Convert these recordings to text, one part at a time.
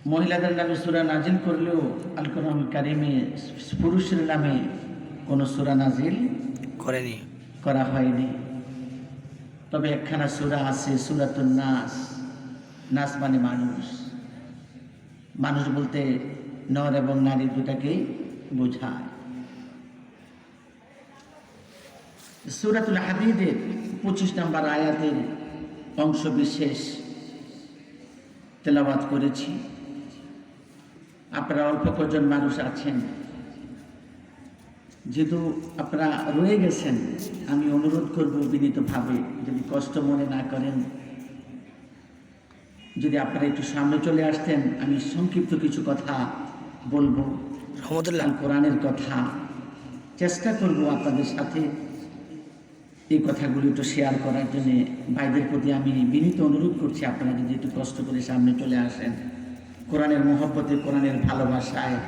মহিলাদের নামে সূরা নাজিল করলেও আল কোরআনুল কারীমে পুরুষের নামে কোনো সূরা নাজিল করা হয়নি। তবে একখানা সূরা আছে, সূরাতুন নাস। নাস মানে মানুষ। মানুষ বলতে নর এবং নারী দুটাকেই বোঝায়। সূরাতুল হাদীদের 25 নম্বর আয়াতের অংশ বিশেষ তেলাওয়াত করেছি। আপনারা অল্প কজন মানুষ আছেন, যেহেতু আপনারা রয়ে গেছেন, আমি অনুরোধ করব বিনীতভাবে, যদি কষ্ট মনে না করেন, যদি আপনারা একটু সামনে চলে আসতেন, আমি সংক্ষিপ্ত কিছু কথা বলবো, কোরআনের কথা চেষ্টা করব আপনাদের সাথে এই কথাগুলো একটু শেয়ার করার জন্য। ভাইদের প্রতি আমি বিনীত অনুরোধ করছি, আপনারা যদি একটু কষ্ট করে সামনে চলে আসেন, কোরআনের মহব্বতে, কোরআনের ভালোবাসায়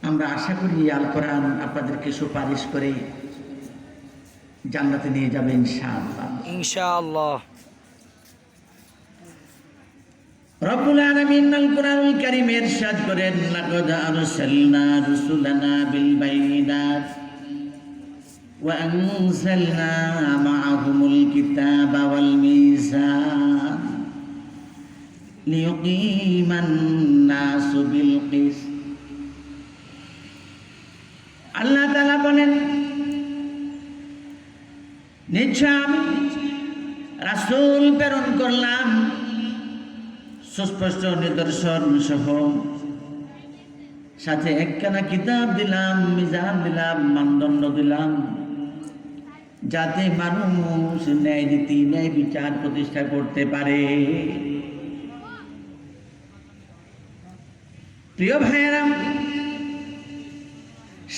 আমরা আশা করি আল কোরআন আপনাদেরকে সুপারিশ করে জান্নাতে নিয়ে যাবে ইনশাআল্লাহ। ইনশাআল্লাহ। রব্বুল আলামিন আল কোরআনুল কারীমে ইরশাদ করেন, লাকাদ আরসালনা রুসুলানা বিল বাইনাত ওয়া আনজালনা মাআহুমুল কিতাবা ওয়াল মিজান লিইয়ুকিমান নাসু বিল কিসত। আল্লাহ তাআলা বলেন, নিশ্চয় আমি রাসূল প্রেরণ করলাম সুস্পষ্ট নিদর্শন সহ, সাথে একখানা কিতাব দিলাম, মিজান দিলাম, মানদণ্ড দিলাম, যাতে মানুষ ন্যায় নীতি, ন্যায় বিচার প্রতিষ্ঠা করতে পারে। প্রিয় ভাইয়েরা,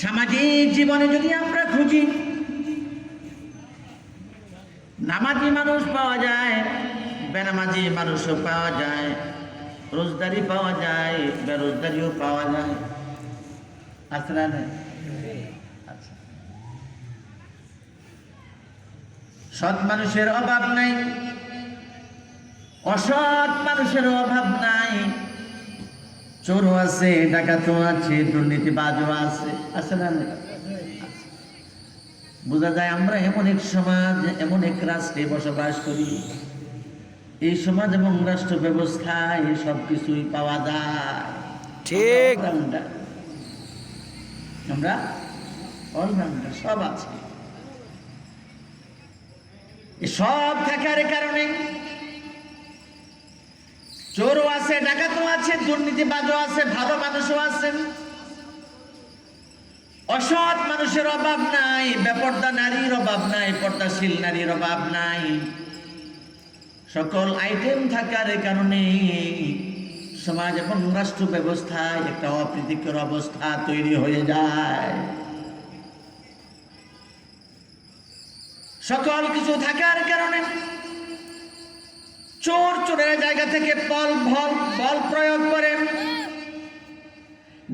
সামাজিক জীবনে যদি আমরা খুঁজি, নামাজি মানুষ পাওয়া যায়, বেনামাজি মানুষও পাওয়া যায়, রোজদারি পাওয়া যায়, বেরোজদারিও পাওয়া যায়। আছে না? আচ্ছা, সৎ মানুষের অভাব নাই, অসৎ মানুষের অভাব নাই, চোরও আছে, ডাকাতও আছে, দুর্নীতিবাজও আছে। আছে না? বোঝা যায় আমরা এমন এক সমাজ, এমন এক রাষ্ট্রে বসবাস করি, এই সমাজ এবং রাষ্ট্র ব্যবস্থায় সব কিছুই পাওয়া যায়। ঠিক, আমরা অলরাউন্ডার, সব আছে। সব থাকার কারণে চোরও আছে, ডাকাতও আছে, দুর্নীতিবাজও আছে, ভালো মানুষও আছেন, অসৎ মানুষের অভাব নাই, বেপর্দা নারীর অভাব নাই, পর্দাশীল নারীর অভাব নাই। সকল আইটেম থাকার কারণে সমাজ এবং রাষ্ট্র ব্যবস্থায় একটা অপ্রীতিকর অবস্থা তৈরি হয়ে যায়। সকল কিছু থাকার কারণে চোর চোরের জায়গা থেকে বল প্রয়োগ করে,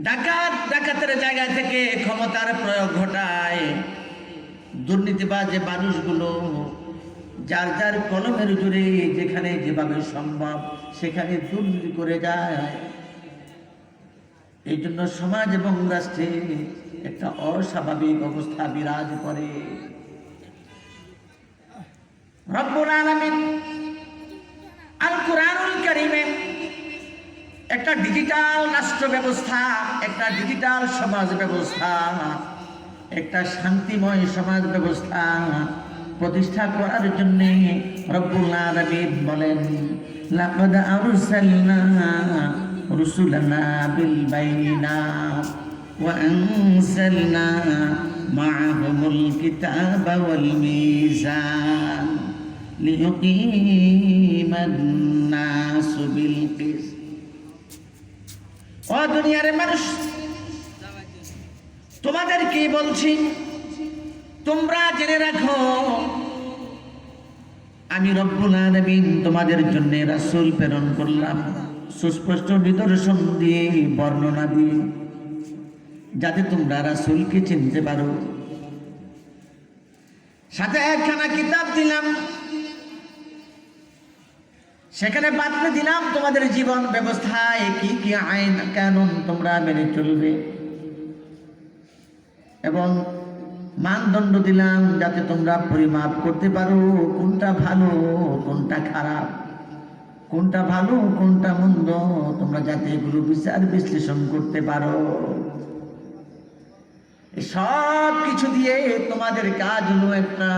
ডাকাত ডাকাতের জায়গা থেকে ক্ষমতার প্রয়োগ ঘটায়, দুর্নীতিবাজ যে মানুষগুলো যার যার কলমের জোরে যেখানে যেভাবে সম্ভব সেখানে দুর্নীতি করে যায়। এই জন্য সমাজ এবং রাষ্ট্রে একটা অস্বাভাবিক অবস্থা বিরাজ করে। রব্বুল আলামিন আল কোরআনুল কারীমে একটা ডিজিটাল রাষ্ট্র ব্যবস্থা, একটা ডিজিটাল সমাজ ব্যবস্থা, একটা শান্তিময় সমাজ ব্যবস্থা প্রতিষ্ঠা করার জন্য রব্বুল আলামিন বলেন, লাকাদ আরসালনা রুসুলানা বিল বাইনাত ওয়া আনজালনা মাআহুমুল কিতাবা ওয়াল মিজান লিইয়ুকিমান নাসু বিল কিসত। ও দুনিয়ার মানুষ, তোমাদেরকে বলছি, তোমরা জেনে রাখো, আমি রব্বুল আলামিন তোমাদের জন্য রাসূল প্রেরণ করলাম সুস্পষ্ট নিদর্শন দিয়ে, বর্ণনা দিয়ে, যাতে তোমরা রাসূলকে চিনতে পারো। সাথে একখানা কিতাব দিলাম, সেখানে বাতলে দিলাম তোমাদের জীবন ব্যবস্থায় কি কি আইন কানুন তোমরা মেনে চলবে, এবং মানদণ্ড দিলাম যাতে তোমরা পরিমাপ করতে পারো কোনটা ভালো কোনটা খারাপ, কোনটা ভালো কোনটা মন্দ, তোমরা যাতে এগুলো বিচার বিশ্লেষণ করতে পারো। সব কিছু দিয়ে তোমাদের কাজ হলো একটা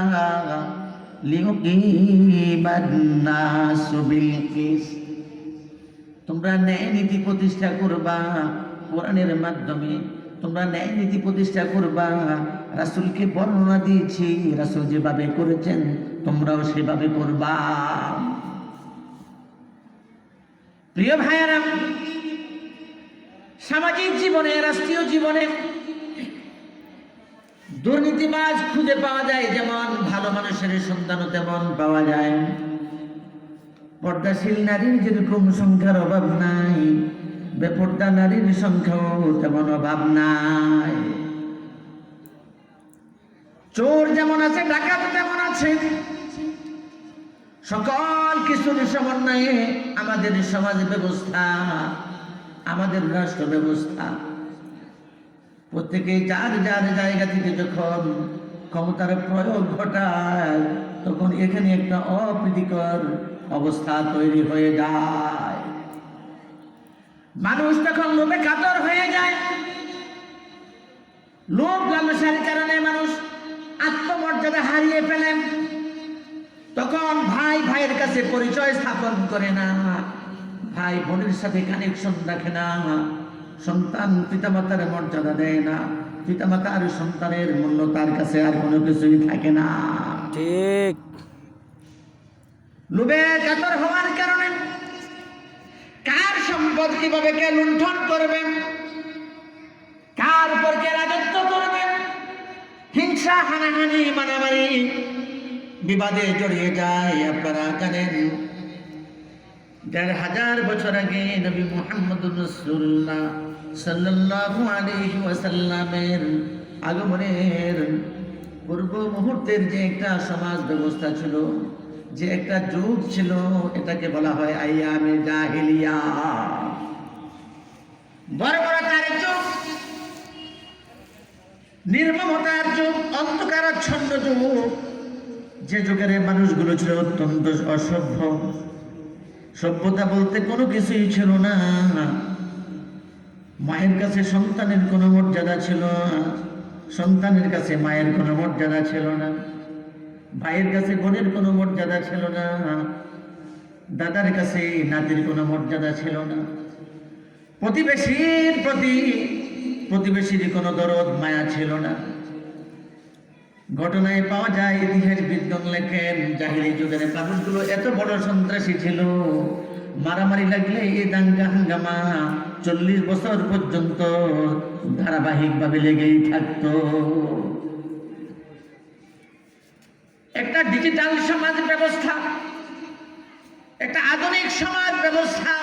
তোমরা ন্যায় নীতি প্রতিষ্ঠা করবা কোরআনের মাধ্যমে, তোমরা ন্যায় নীতি প্রতিষ্ঠা করবা। রাসূলকে বর্ণনা দিয়েছি, রাসূল যেভাবে করেছেন তোমরাও সেভাবে করবা। প্রিয় ভাইয়েরা, সামাজিক জীবনে রাষ্ট্রীয় জীবনে দুর্নীতিবাজ খুঁজে পাওয়া যায়, যেমন ভালো মানুষের সন্তানও তেমন পাওয়া যায়। পর্দাশীল নারীর যেরকম সংখ্যার অভাব নাই, বেপর্দা নারীর সংখ্যাও তেমন অভাব নাই। চোর যেমন আছে ডাকাত তেমন আছে। সকল কিছুর সমন্বয়ে আমাদের সমাজ ব্যবস্থা, আমাদের রাষ্ট্র ব্যবস্থা, প্রত্যেকে যার যার জায়গা থেকে যখন ক্ষমতার প্রয়োগ ঘটায় তখন এখানে একটা অপ্রীতিকর অবস্থা তৈরি হয়ে যায়। মানুষ তখন লোভে কাতর হয়ে যায়। লোভ লালসার কারণে মানুষ আত্মমর্যাদা হারিয়ে ফেলেন। তখন ভাই ভাইয়ের কাছে পরিচয় স্থাপন করে না, ভাই বোনের সাথে কানেকশন রাখে না, সন্তান পিতামাতার মর্যাদা দেয় না, পিতামাতা আর সন্তানের মূল্য তার কাছে আর কোনো কিছুই থাকে না। ঠিক। লোভে কাতর হওয়ার কারণে কার সম্পদ কিভাবে কে লুণ্ঠন করবেন, কার উপর কে রাজত্ব করবেন, হিংসা হানাহানি মারামারি বিবাদে জড়িয়ে যায়। আপনারা জানেন ১,৫০০ বছর আগে নবী মুহাম্মদুর রাসূলুল্লাহ সাল্লাল্লাহু আলাইহি ওয়াসাল্লামের আগমনের পূর্ব মুহূর্তের যে একটা সমাজ ব্যবস্থা ছিল, যে একটা যুগ ছিল, এটাকে বলা হয় আইয়ামে জাহিলিয়া, বর্বরতার যুগ, নির্মমতার যুগ, অন্ধকারাচ্ছন্ন যুগ। যে যুগের মানুষগুলো ছিল অত্যন্ত অসভ্য, সভ্যতা বলতে কোনো কিছুই ছিল না। মায়ের কাছে সন্তানের কোনো মর্যাদা ছিল না, সন্তানের কাছে মায়ের কোনো মর্যাদা ছিল না, ভাইয়ের কাছে বোনের কোনো মর্যাদা ছিল না, দাদার কাছে নাতির কোনো মর্যাদা ছিল না, প্রতিবেশীর প্রতি প্রতিবেশীর কোনো দরদ মায়া ছিল না। ঘটনায় পাওয়া যায়, ইতিহাসবিদগণ লেখেন জাহিলি যুগের মানুষগুলো এত বড় সন্ত্রাসী ছিল, মারামারি লাগলে এই দাঙ্গা হাঙ্গামা ৪০ বছর পর্যন্ত ধারাবাহিকভাবে লেগেই থাকতো। একটা ডিজিটাল সমাজ ব্যবস্থা, একটা আধুনিক সমাজ ব্যবস্থা,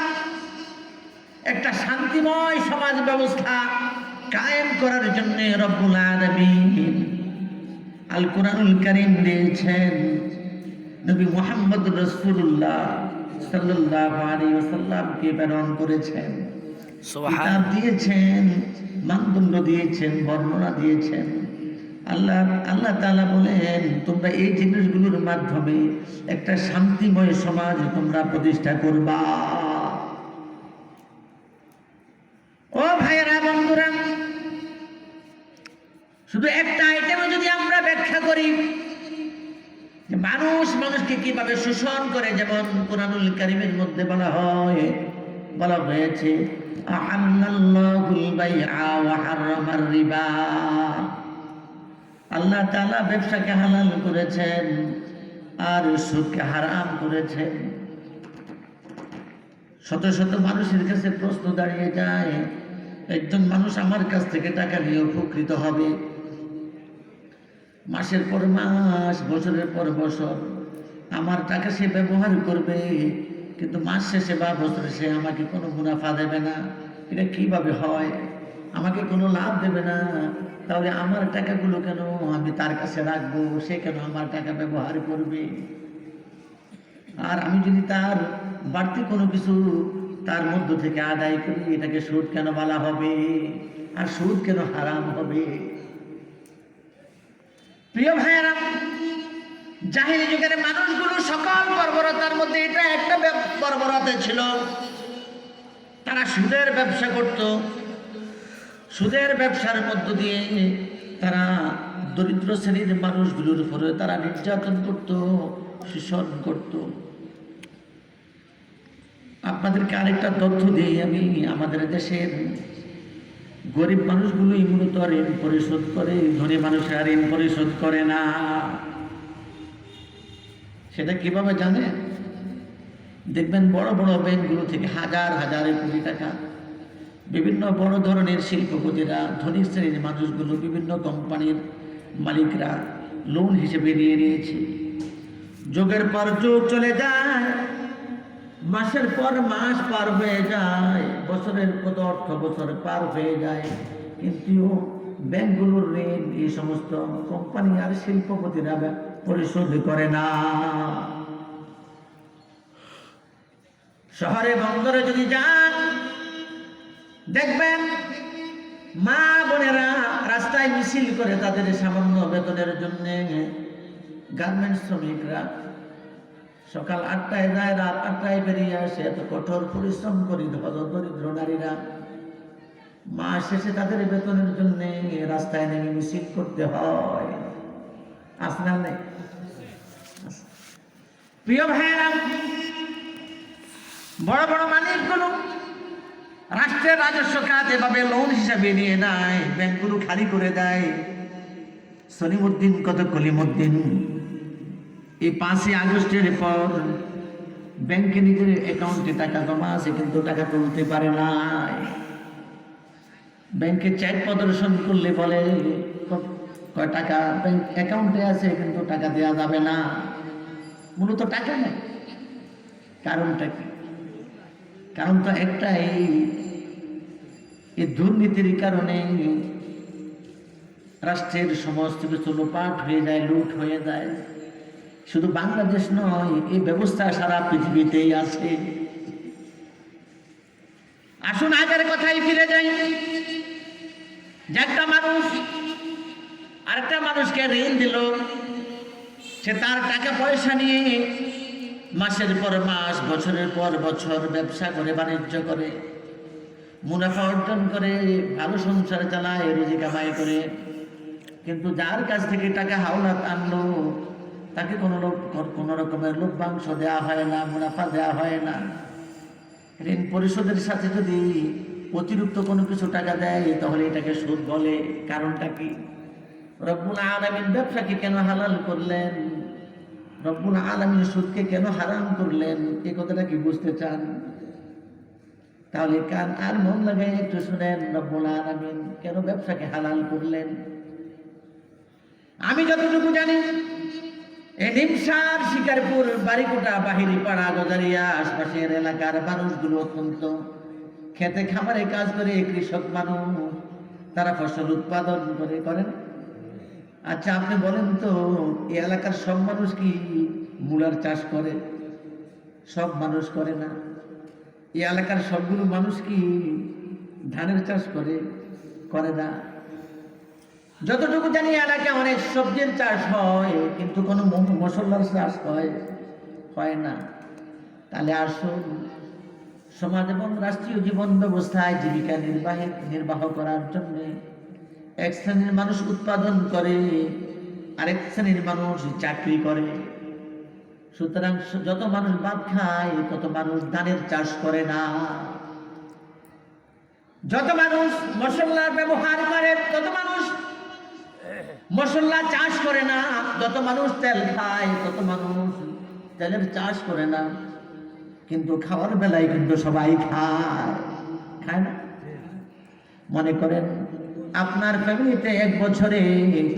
একটা শান্তিময় সমাজ ব্যবস্থা কায়েম করার জন্য রব্বুল আলামিন আল কুরআনুল কারীম দিয়েছেন। নবী মুহাম্মদ রাসূলুল্লাহ সাল্লাল্লাহু আলাইহি ওয়াসাল্লামকে প্রেরণ করেছেন, কিতাব দিয়েছেন, মানদণ্ড দিয়েছেন, বর্ণনা দিয়েছেন। আল্লাহ তাআলা বলেন তোমরা এই জিনিসগুলোর মাধ্যমে একটা শান্তিময় সমাজ তোমরা প্রতিষ্ঠা করবা। ও ভাইয়েরা, বন্ধুরা, শুধু একটা আইটেমে যদি আমরা ব্যাখ্যা করি যে মানুষ মানুষকে কিভাবে শোষণ করে, যেমন কুরআনুল কারীমের মধ্যে বলা হয়েছে আহাল্লাল্লাহুল বাইআ ওয়া হারামার রিবা। আল্লাহ তাআলা ব্যবসাকে হালাল করেছেন আর সুদকে হারাম করেছেন। শত শত মানুষের কাছে প্রশ্ন দাঁড়িয়ে যায়, একজন মানুষ আমার কাছ থেকে টাকা নিয়ে উপকৃত হবে, মাসের পর মাস, বছরের পর বছর আমার টাকা সে ব্যবহার করবে, কিন্তু মাস শেষে বা বছর শেষে আমাকে কোনো মুনাফা দেবে না। এটা কিভাবে হয়? আমাকে কোনো লাভ দেবে না। তাহলে আমার টাকাগুলো কেন আমি তার কাছে রাখবো? সে কেন আমার টাকা ব্যবহার করবে? আর আমি যদি তার বাড়তি কোনো কিছু তার মধ্য থেকে আদায় করি, এটাকে সুদ কেন বলা হবে? আর সুদ কেন হারাম হবে? প্রিয় ভাইয়েরা, জাহিলি যুগের মানুষগুলো সকল বর্বরতার মধ্যে এটা একটা বর্বরতা ছিল, তারা সুদের ব্যবসা করত। সুদের ব্যবসার মধ্য দিয়ে তারা দরিদ্র শ্রেণীর মানুষগুলোর উপরে তারা নির্যাতন করত, শোষণ করত। আপনাদেরকে আরেকটা তথ্য দিই আমি, আমাদের দেশের গরিব মানুষগুলোই মূলত ঋণ পরিশোধ করে, ধনী মানুষেরা ঋণ পরিশোধ করে না। সেটা কিভাবে জানে? দেখবেন বড় বড় ব্যাংকগুলো থেকে হাজার হাজার কোটি টাকা বিভিন্ন বড় ধরনের শিল্পপতিরা, ধনী শ্রেণীর মানুষগুলো, বিভিন্ন কোম্পানির মালিকরা লোন হিসেবে নিয়ে নিয়েছে। যুগের পর যুগ চলে যায়, মাসের পর মাস পার হয়ে যায়, বছরের কত অর্থ বছর পার হয়ে যায়, কিন্তু ব্যাংকগুলোর ঋণ এই সমস্ত কোম্পানি আর শিল্পপতিরা পরিশোধ করে না। শহরে বন্দরে যদি যান, দেখবেন মা বোনেরা রাস্তায় মিছিল করে তাদের সামান্য বেতনের জন্য। গার্মেন্টস শ্রমিকরা সকাল 8টায় যায়, রাত 8টায় বেরিয়ে আসে, এত কঠোর পরিশ্রম করি দরিদ্র নারীরা। মাস শেষে তাদের বেতনের জন্য রাস্তায় নেমে মিছিল করতে হয়। আসনা নেই? প্রিয় ভাইয়েরা, বড় বড় মালিকগুলো রাষ্ট্রের রাজস্ব খাত এভাবে লোন হিসাবে নিয়ে নেয়, ব্যাংকগুলো খালি করে দেয়। সলিমুদ্দিন কত কলিমুদ্দিন এই 5ই আগস্টের পর ব্যাংকে নিজের অ্যাকাউন্টে টাকা জমা আছে, কিন্তু টাকা তুলতে পারে না। ব্যাংকে চেক প্রদর্শন করলে বলে টাকা ব্যাংক অ্যাকাউন্টে আছে, কিন্তু টাকা দেওয়া যাবে না। মূলত টাকা নেই। কারণটা কি? কারণ তো একটাই, এই দুর্নীতির কারণে রাষ্ট্রের সমস্ত কিছু লোপাট হয়ে যায়, লুট হয়ে যায়। শুধু বাংলাদেশ নয়, এই ব্যবস্থা সারা পৃথিবীতেই আছে। আসুন আগের কথাই ফিরে যাই। যে একটা মানুষ আরেকটা মানুষকে ঋণ দিল, সে তার টাকা পয়সা নিয়ে মাসের পর মাস, বছরের পর বছর ব্যবসা করে, বাণিজ্য করে, মুনাফা অর্জন করে, ভালো সংসার চালায়, রুজি কামাই করে। কিন্তু যার কাছ থেকে টাকা হাওলাত আনলো, তাকে কোনো রকমের লভ্যাংশ দেওয়া হয় না, মুনাফা দেওয়া হয় না। ঋণ পরিশোধের সাথে যদি অতিরিক্ত কোনো কিছু টাকা দেয়, তাহলে এটাকে সুদ বলে। কারণটা কি? রব্বুল আলামিন ব্যবসাকে কেন হালাল করলেন? রব্বুল আলামিন সুদকে কেন হারাম করলেন? এই কথাটা কি বুঝতে চান? তাহলে কান আর মন লাগাই একটু শুনেন, রব্বুল আলামিন কেন ব্যবসাকে হালাল করলেন। আমি যতটুকু জানি, এই নিমসার, শিকারপুর, বাড়িকোটা, বাহিরিপাড়া, গজারিয়া আশপাশের এলাকার মানুষগুলো অত্যন্ত খেতে খামারে কাজ করে, কৃষক মানুষ, তারা ফসল উৎপাদন করেন। আচ্ছা আপনি বলেন তো, এই এলাকার সব মানুষ কি মূলার চাষ করে? সব মানুষ করে না। এই এলাকার সবগুলো মানুষ কি ধানের চাষ করে না। যতটুকু জানি এলাকায় অনেক সবজির চাষ হয়, কিন্তু কোনো মশলার চাষ হয় না। তাহলে আসুন, সমাজ এবং রাষ্ট্রীয় জীবন ব্যবস্থায় জীবিকা নির্বাহ করার জন্য এক শ্রেণীর মানুষ উৎপাদন করে, আরেক শ্রেণীর মানুষ চাকরি করে। সুতরাং যত মানুষ ভাত খায়, তত মানুষ ধানের চাষ করে না। যত মানুষ মশলার ব্যবহার করে, তত মানুষ মশলা চাষ করে না। যত মানুষ তেল খায়, তত মানুষ তেলের চাষ করে না। কিন্তু খাওয়ার বেলায় কিন্তু সবাই খায় না। মনে করেন আপনার ফ্যামিলিতে এক বছরে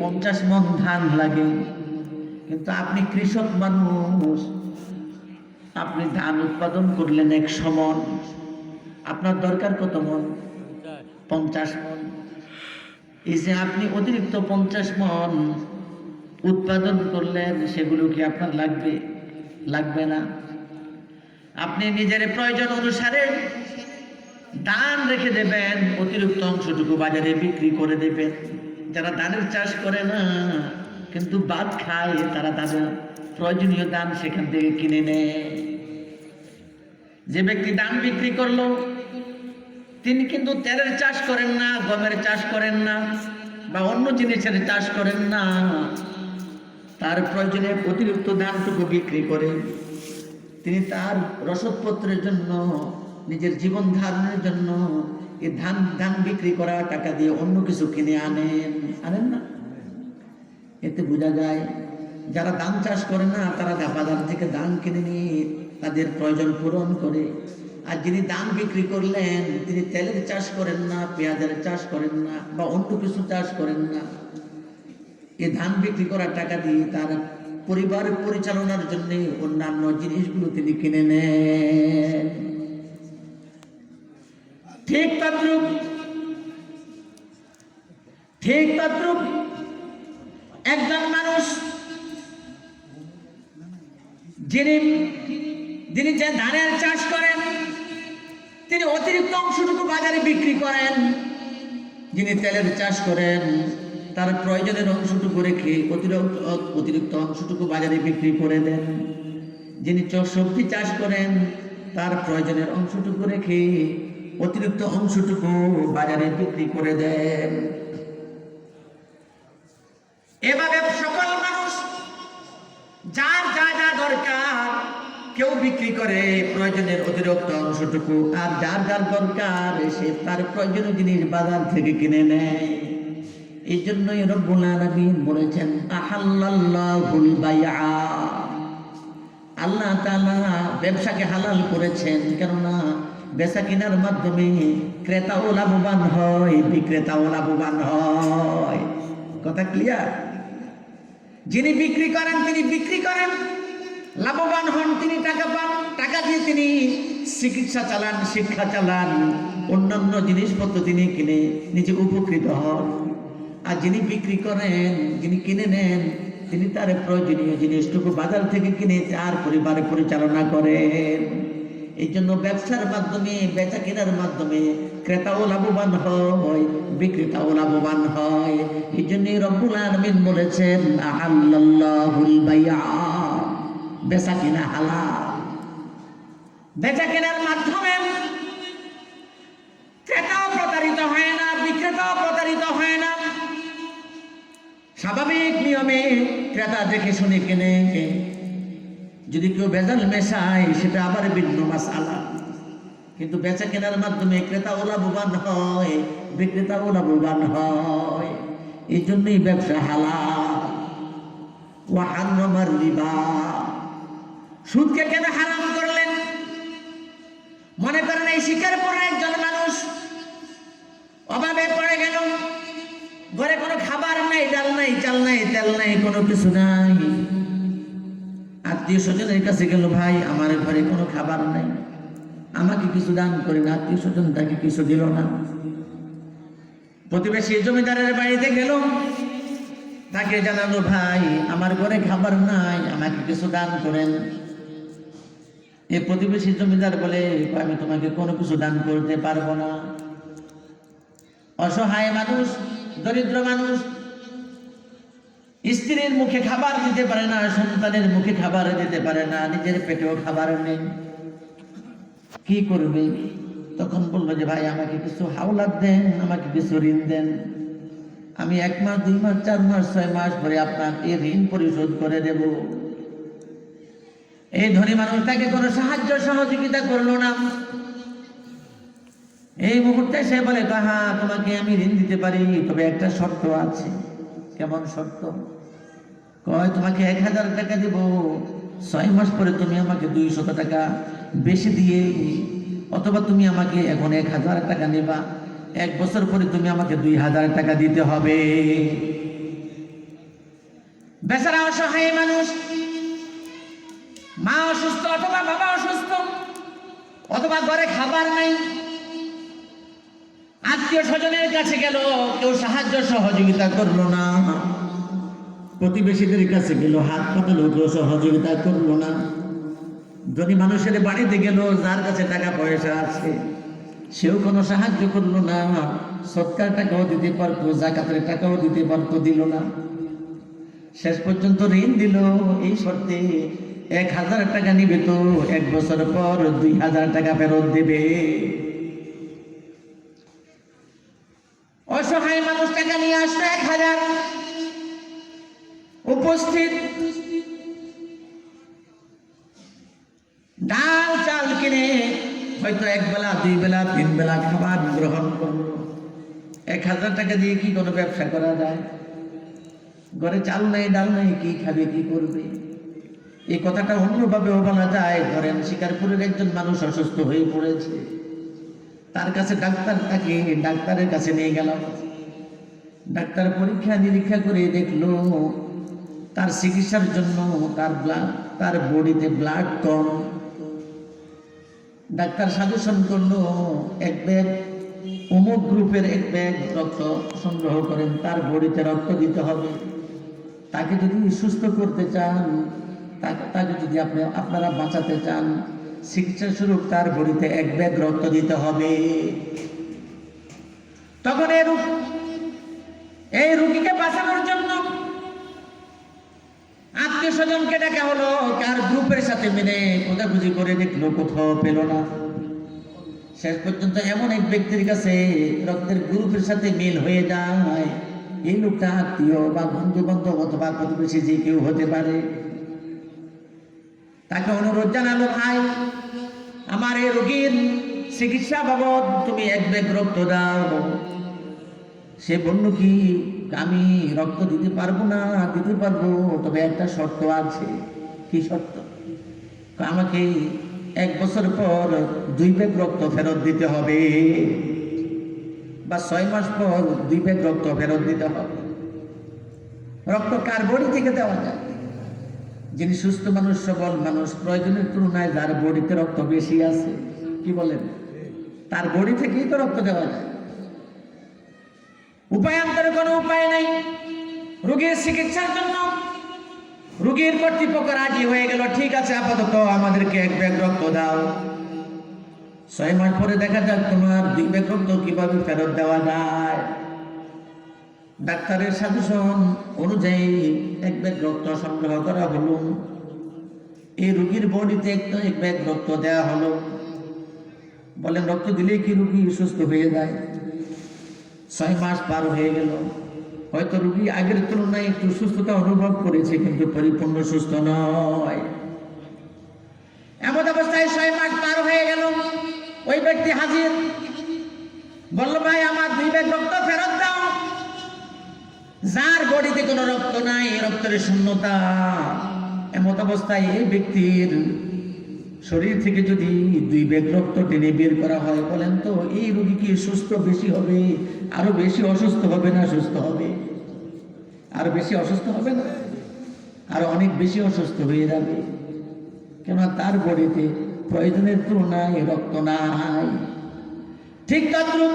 50 মণ ধান লাগে, কিন্তু আপনি কৃষক মানুষ, আপনি ধান উৎপাদন করলেন 100 মণ, আপনার দরকার কত মণ? 50 মণ। এই যে আপনি অতিরিক্ত 50 মণ উৎপাদন করলেন, সেগুলো কি আপনার লাগবে না? আপনি নিজের প্রয়োজন অনুসারে দান রেখে দেবেন, অতিরিক্ত অংশটুকু বাজারে বিক্রি করে দেবেন। যারা ধানের চাষ করে না কিন্তু ভাত খায়, তারা তাদের প্রয়োজনীয় দান সেখান থেকে কিনে নেয়। যে ব্যক্তি ধান বিক্রি করলো, তিনি কিন্তু তেলের চাষ করেন না, গমের চাষ করেন না, বা অন্য জিনিসের চাষ করেন না। তার প্রয়োজনে অতিরিক্ত ধানটুকু বিক্রি করে তিনি তার রসদপত্রের জন্য, নিজের জীবন ধারণের জন্য এই ধান বিক্রি করা টাকা দিয়ে অন্য কিছু কিনে আনেন না। এতে বোঝা যায় যারা ধান চাষ করে না তারা বাজার থেকে ধান কিনে নিয়ে তাদের প্রয়োজন পূরণ করে। আর যিনি ধান বিক্রি করলেন তিনি তেলের চাষ করেন না, পেঁয়াজের চাষ করেন না, বা অন্য কিছু চাষ করেন না। এই ধান বিক্রি করার টাকা দিয়ে তার পরিবার পরিচালনার জন্য অন্যান্য জিনিসগুলো তিনি কিনে নেন। ঠিক তদ্রূপ একজন মানুষ যিনি যে ধানের চাষ করেন তিনি অতিরিক্ত অংশটুকু বাজারে বিক্রি করেন। যিনি তেলের চাষ করেন তার প্রয়োজনের অংশটুকু রেখে অতিরিক্ত অংশটুকু বাজারে বিক্রি করে দেন। যিনি সবজি চাষ করেন তার প্রয়োজনের অংশটুকু রেখে অতিরিক্ত অংশটুকু বাজারে বিক্রি করে দেন। এভাবে সকল মানুষ যার যা যা দরকার কেউ বিক্রি করে প্রয়োজনের অতিরিক্ত অংশটুকু, আর যার যার দরকার সে তার প্রয়োজনীয় জিনিস বাজার থেকে কিনে নেয়। এই জন্যই রব্বুল আলামিন বলেছেন আহাল্লাল্লাহুল বাইআ, আল্লাহ তাআলা ব্যবসাকে হালাল করেছেন। কেননা বেচা কেনার মাধ্যমে ক্রেতাও লাভবান হয়, বিক্রেতাও লাভবান হয়। কথা ক্লিয়ার? যিনি বিক্রি করেন তিনি বিক্রি করেন, লাভবান হন, তিনি টাকা পান, টাকা দিয়ে তিনি চিকিৎসা চালান, শিক্ষা চালান, অন্যান্য জিনিসপত্র তিনি কিনে নিজে উপকৃত হন। আর যিনি বিক্রি করেন, যিনি কিনে নেন, তিনি তার প্রয়োজনীয় জিনিসটুকু বাজার থেকে কিনে তার পরিবার পরিচালনা করেন। এই জন্য ব্যবসার মাধ্যমে, বেচা কেনার মাধ্যমে ক্রেতাও লাভবান হয়, বিক্রেতাও লাভবান হয়। এই জন্যই রব্বুল আলামিন বলেছেন আহাল্লাল্লাহুল বাইআ, বেচা কেনা হালাল। বেচা কেনার মাধ্যমে ক্রেতাও প্রতারিত হয় না, বিক্রেতাও প্রতারিত হয় না। স্বাভাবিক নিয়মে ক্রেতা দেখে শুনে কেনে। যদি কেউ ভেজাল মেশায় সেটা আবার ভিন্ন মাসআলা। কিন্তু বেচা কেনার মাধ্যমে ক্রেতাও লাভবান হয়, বিক্রেতাও লাভবান হয়। এই জন্যই ব্যবসা হালাল। ওয়া হারামার রিবা, সুদকে কেন হারাম করলেন? মনে করেন এই শিকার পরে একজন মানুষ অভাবে পড়ে গেল, ঘরে কোনো খাবার নাই, ডাল নাই, চাল নাই, তেল নাই, কোনো কিছু নাই। আত্মীয় স্বজনের কাছে গেল, ভাই আমার ঘরে কোনো খাবার নাই, আমাকে কিছু দান করেন। আত্মীয় স্বজন তাকে কিছু দিল না। প্রতিবেশী জমিদারের বাড়িতে গেল, তাকে জানালো, ভাই আমার ঘরে খাবার নাই, আমাকে কিছু দান করেন। এই প্রতিবেশী জমিদার বলে, আমি তোমাকে কোনো কিছু দান করতে পারবো না। অসহায় মানুষ, দরিদ্র মানুষ, স্ত্রীর মুখে খাবার দিতে পারে না, সন্তানের মুখে খাবার দিতে পারে না, নিজের পেটেও খাবার নেই, কি করবে? তখন বললো যে ভাই আমাকে কিছু হাওলাত দেন, আমাকে কিছু ঋণ দেন, আমি 1 মাস 2 মাস 4 মাস 6 মাস পরে আপনার এই ঋণ পরিশোধ করে দেব। এই ধনী মানুষ তাকে কোনো সাহায্য সহযোগিতা করলো না। এই মুহূর্তে সে বলে, হ্যাঁ তোমাকে আমি ঋণ দিতে পারি, তবে একটা শর্ত আছে। কেমন শর্ত? কয় তোমাকে 1000 টাকা দেব, 6 মাস পরে তুমি আমাকে 200 টাকা বেশি দিয়ে, অথবা তুমি আমাকে এখন 1000 টাকা নেবা, 1 বছর পরে তুমি আমাকে 2000 টাকা দিতে হবে। বেচারা অসহায় মানুষ, মা অসুস্থ অথবা বাবা অসুস্থ, অথবা ঘরে খাবার নাই, আত্মীয় স্বজনের কাছে গেল, কেউ সাহায্য সহযোগিতা করলো না। প্রতিবেশীদের কাছে গেল, হাত পাতালো, কেউ সহযোগিতা করলো না। ধনী মানুষের বাড়িতে গেল, যার কাছে টাকা পয়সা আছে, সেও কোনো সাহায্য করলো না। সৎকার টাকাও দিতে পারতো, জাকাতের টাকাও দিতে পারতো, দিল না। শেষ পর্যন্ত ঋণ দিল এই শর্তে 1000 টাকা নিবে, তো 1 বছর পর 2000 টাকা ফেরত দেবে। অসহায় মানুষ টাকা নিয়ে আসলো 1000, উপস্থিত ডাল চাল কিনে হয়তো 1 বেলা 2 বেলা 3 বেলা খাবার গ্রহণ করলো। 1000 টাকা দিয়ে কি কোনো ব্যবসা করা যায়? ঘরে চাল নাই, ডাল নাই, কি খাবে, কি করবে? এই কথাটা অন্যভাবেও বলা যায়। ধরেন শিকারপুরের একজন মানুষ অসুস্থ হয়ে পড়েছে, তার কাছে ডাক্তার থাকে, ডাক্তারের কাছে নিয়ে গেলাম। ডাক্তার পরীক্ষা নিরীক্ষা করে দেখলো তার চিকিৎসার জন্য তার বডিতে ব্লাড কম। ডাক্তার সাজেশন করলো 1 ব্যাগ অমুক গ্রুপের 1 ব্যাগ রক্ত সংগ্রহ করেন, তার বডিতে রক্ত দিতে হবে। তাকে যদি সুস্থ করতে চান, তাকে যদি আপনারা বাঁচাতে চান, চিকিৎসা স্বরূপ তার বডিতে 1 ব্যাগ রক্ত দিতে হবে। তখন এই রোগীকে বাঁচানোর জন্য আত্মীয় স্বজনকে ডাকা হলো। কার গ্রুপের সাথে মিলে খোঁজাখুঁজি করে দেখলো, কোথাও পেল না। শেষ পর্যন্ত এমন এক ব্যক্তির কাছে রক্তের গ্রুপের সাথে মিল হয়ে যায়। এই লোকটা আত্মীয় বা বন্ধু বান্ধব অথবা প্রতিবেশী যে কেউ হতে পারে। তাকে অনুরোধ জানালো, ভাই আমার এই রোগীর চিকিৎসা বাবদ তুমি 1 ব্যাগ রক্ত দাও। সে বলল কি, আমি রক্ত দিতে পারবো না। দিতে পারবো, তবে একটা শর্ত আছে। কি শর্ত? আমাকে 1 বছর পর 2 ব্যাগ রক্ত ফেরত দিতে হবে, বা 6 মাস পর 2 ব্যাগ রক্ত ফেরত দিতে হবে। রক্ত কার বডি থেকে দেওয়া যায়? যিনি সুস্থ মানুষ, সবল মানুষ, প্রয়োজনের তুলনায় যার বডিতে রক্ত বেশি আছে, কি বলেন, তার বডি থেকেই তো রক্ত দেওয়া যায়। উপায়ান্তরে কোনো উপায় নাই। রোগীর চিকিৎসার জন্য রোগীর কর্তৃপক্ষ রাজি হয়ে গেল, ঠিক আছে আপাতত আমাদেরকে 1 ব্যাগ রক্ত দাও। 6 মাস পরে দেখা যাক তোমার 2 ব্যাগ রক্ত কিভাবে ফেরত দেওয়া যায়। ডাক্তারের সাজেশন অনুযায়ী 1 ব্যাগ রক্ত সংগ্রহ করা হলো। এই রোগীর বডিতে 1 ব্যাগ রক্ত দেওয়া হলো। বলেন, রক্ত দিলেই কি রোগী সুস্থ হয়ে যায়? 6 মাস পার হয়ে গেল। হয়তো রোগী আগের তুলনায় একটু সুস্থতা অনুভব করেছে, কিন্তু পরিপূর্ণ সুস্থ নয়। এমন অবস্থায় 6 মাস পার হয়ে গেল। ওই ব্যক্তি হাজির, বলল, ভাই আমার 2 ব্যাগ রক্ত ফেরত দাও। যার বডিতে কোনো রক্ত নাই, রক্তের শূন্যতা, এমন অবস্থায় এই ব্যক্তির শরীর থেকে যদি 2 ব্যাগ রক্ত টেনে বের করা হয়, বলেন তো এই রোগী কি সুস্থ বেশি হবে, আরো বেশি অসুস্থ হবে না সুস্থ হবে? আরো বেশি অসুস্থ হবে না? আরো অনেক বেশি অসুস্থ হয়ে যাবে। কেন? তার বডিতে প্রয়োজনের তুলনায় রক্ত নাই। ঠিক তদ্রুপ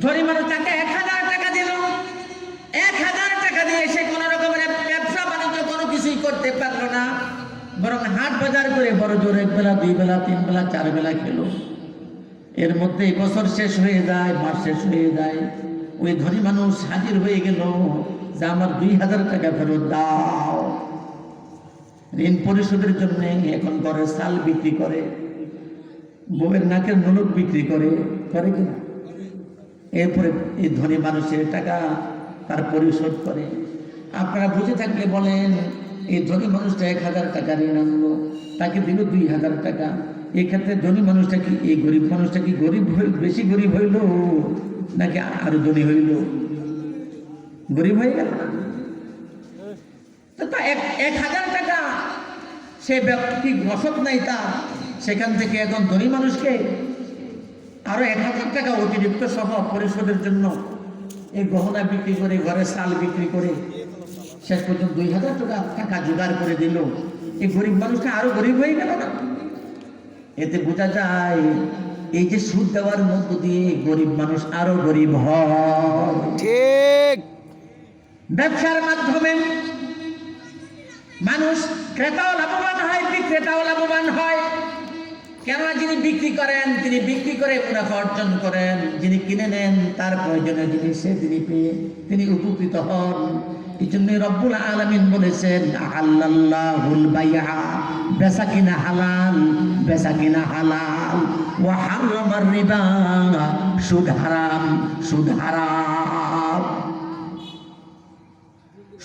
ধনী মানুষ তাকে 1000 টাকা দিল। 1000 টাকা দিয়ে সে কোন রকমের ব্যবসা বাণিজ্য কোনো কিছুই করতে পারলো না, বরং হাট বাজার করে বড় জোর 1 বেলা 2 বেলা 3 বেলা 4 বেলা খেলো। এর মধ্যে বছর শেষ হয়ে যায়, মাস শেষ হয়ে যায়। ওই ধনী মানুষ হাজির হয়ে গেল যে আমার 2000 টাকা ফেরত দাও। ঋণ পরিশোধের জন্য এখন ঘরে চাল বিক্রি করে, বউয়ের নাকের নলক বিক্রি করে কিনা? এরপরে এই ধনী মানুষের টাকা তার পরিশোধ করে। আপনারা বুঝে থাকলে বলেন, এই ধনী মানুষটা 1000 টাকা ঋণ আনলো, তাকে দিল 2000 টাকা। এক্ষেত্রে ধনী মানুষটা কি, এই গরিব মানুষটা কি বেশি গরিব হইল নাকি আরো ধনী হইল? গরিব হয়ে গেল না? তো 1000 টাকা সে ব্যক্তি অসৎ নাই তার, সেখান থেকে এখন ধনী মানুষকে আরো 1000 টাকা অতিরিক্ত সহ পরিশোধের জন্য এই গহনা বিক্রি করে, ঘরে চাল বিক্রি করে শেষ পর্যন্ত 2000 টাকা জোগাড় করে দিল। এই গরিব মানুষটা আরো গরিব হয়ে গেল না? এতে বোঝা যায় এই যে সুদ দেওয়ার মধ্য দিয়ে গরিব মানুষ আরো গরিব হয়। ঠিক। ব্যবসার মাধ্যমে মানুষ ক্রেতাও লাভবান হয়, বিক্রেতাও লাভবান হয়। কেননা যিনি বিক্রি করেন তিনি বিক্রি করে মুনাফা অর্জন করেন, যিনি কিনে নেন তার প্রয়োজনীয় জিনিসে তিনি পেয়ে তিনি উপকৃত হন। এই জন্য রব্বুল আলামিন বলেছেন আহাল্লাল্লাহুল বাইআ, বেচা কিনা হালাল, বেচা কিনা হালাল। ওয়া হারামার রিবা, সুদ হারাম, সুদ হারাম।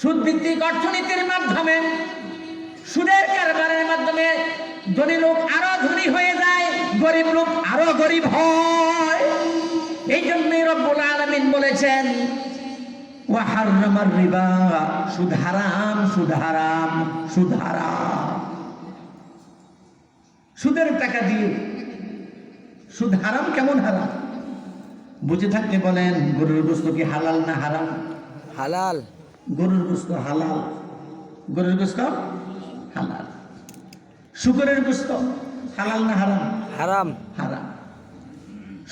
সুদ ভিত্তিক অর্থনীতির মাধ্যমে, সুদের কারবারের মাধ্যমে ধনী লোক আরো ধনী হয়ে যায়, গরিব লোক আরো গরিব হয়। এই জন্যই রব্বুল আলামিন বলেছেন ওয়া হারামার রিবা, সুদ হারাম, সুদ হারাম, সুদ হারাম। সুদের টাকা দিয়ে সুদ হারাম। কেমন হারাম বুঝে থাকলে বলেন, গরুর গোশত কি হালাল না হারাম? হালাল। গরুর গোশত হালাল, গরুর গোশত হালাল। শুকরের গোশত হালাল না হারাম? হারাম। হারাম।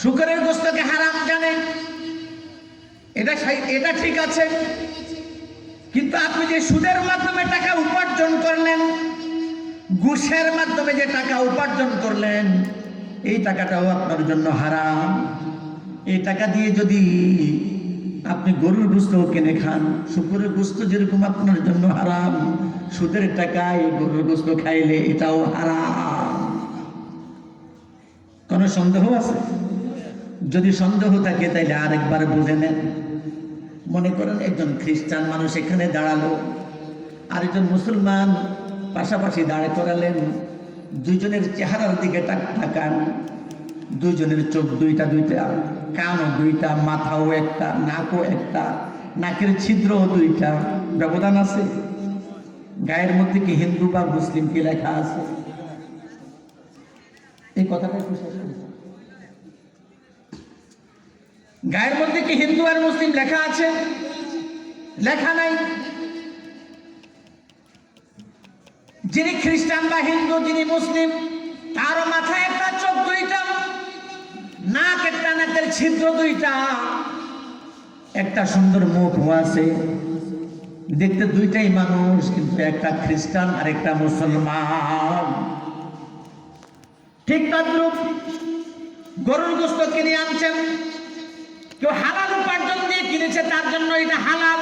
শুকরের গোশতকে হারাম জানেন, এটা ঠিক আছে, কিন্তু আপনি যে সুদের মাধ্যমে টাকা উপার্জন করলেন, ঘুষের মাধ্যমে যে টাকা উপার্জন করলেন, এই টাকাটাও আপনার জন্য হারাম। এই টাকা দিয়ে যদি আপনি গরুর গোশত কিনে খান, শুকরের গোশত যেরকম আপনার জন্য হারাম, সুদের টাকায় গরুর গোশত খাইলে এটাও হারাম। কোনো সন্দেহ আছে? যদি সন্দেহ থাকে তাইলে আরেকবার বুঝে নেন। মনে করেন একজন খ্রিস্টান মানুষ এখানে দাঁড়ালো, আরেকজন মুসলমান পাশাপাশি দাঁড় করালেন, দুইজনের চেহারার দিকে তাকান, দুইজনের চোখ দুইটা দুইটা, কানও দুইটা, মাথাও একটা, নাকও একটা, নাকের ছিদ্রও দুইটা, ব্যবধান আছে? গায়ের মধ্যে কি হিন্দু বা মুসলিম কি লেখা আছে? এই কথাটা একটু শেষ করি। গায়ের মধ্যে কি হিন্দু আর মুসলিম লেখা আছে? লেখা নাই। যিনি খ্রিস্টান বা হিন্দু, যিনি মুসলিম, তারও মাথায় একটা, চোখ দুইটা, নাক একটা, নাকের ছিদ্র দুইটা, একটা সুন্দর মুখ আছে, দেখতে দুইটাই মানুষ, কিন্তু একটা খ্রিস্টান আর একটা মুসলমান। ঠিক তদ্রূপ গরুর গোশত কিনে আনছেন, কেউ হালাল উপার্জন দিয়ে কিনেছে, তার জন্য এটা হালাল,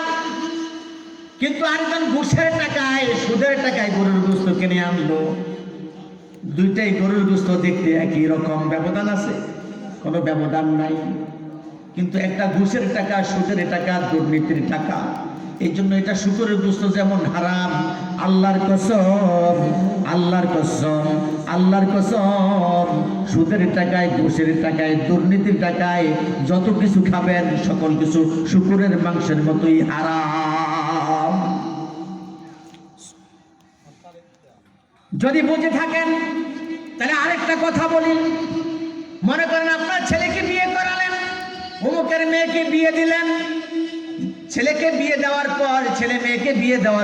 কিন্তু আরেকজন ঘুষের টাকায়, সুদের টাকায় গরুর গোশত কিনে আনলো। দুইটাই গরুর গোশত দেখতে একই রকম, ব্যবধান আছে? কোনো ব্যবধান নাই। কিন্তু একটা ঘুষের টাকা, সুদের টাকা, দুর্নীতির টাকা। এই জন্য এটা শুকরের গোশত যেমন হারাম, আল্লাহর কসম, আল্লাহর কসম, আল্লাহর কসম, সুদের টাকায়, ঘুষের টাকায়, দুর্নীতির টাকায় যত কিছু খাবেন সকল কিছু শুকরের মাংসের মতোই হারাম। যদি বুঝে থাকেন তাহলে আরেকটা কথা বলি। মনে করেন আপনার ছেলেকে বিয়ে করালেন, অমুকের মেয়েকে বিয়ে দিলেন, ছেলেকে বিয়ে দেওয়ার পর, ছেলে মেয়েকে বিয়ে দেওয়ার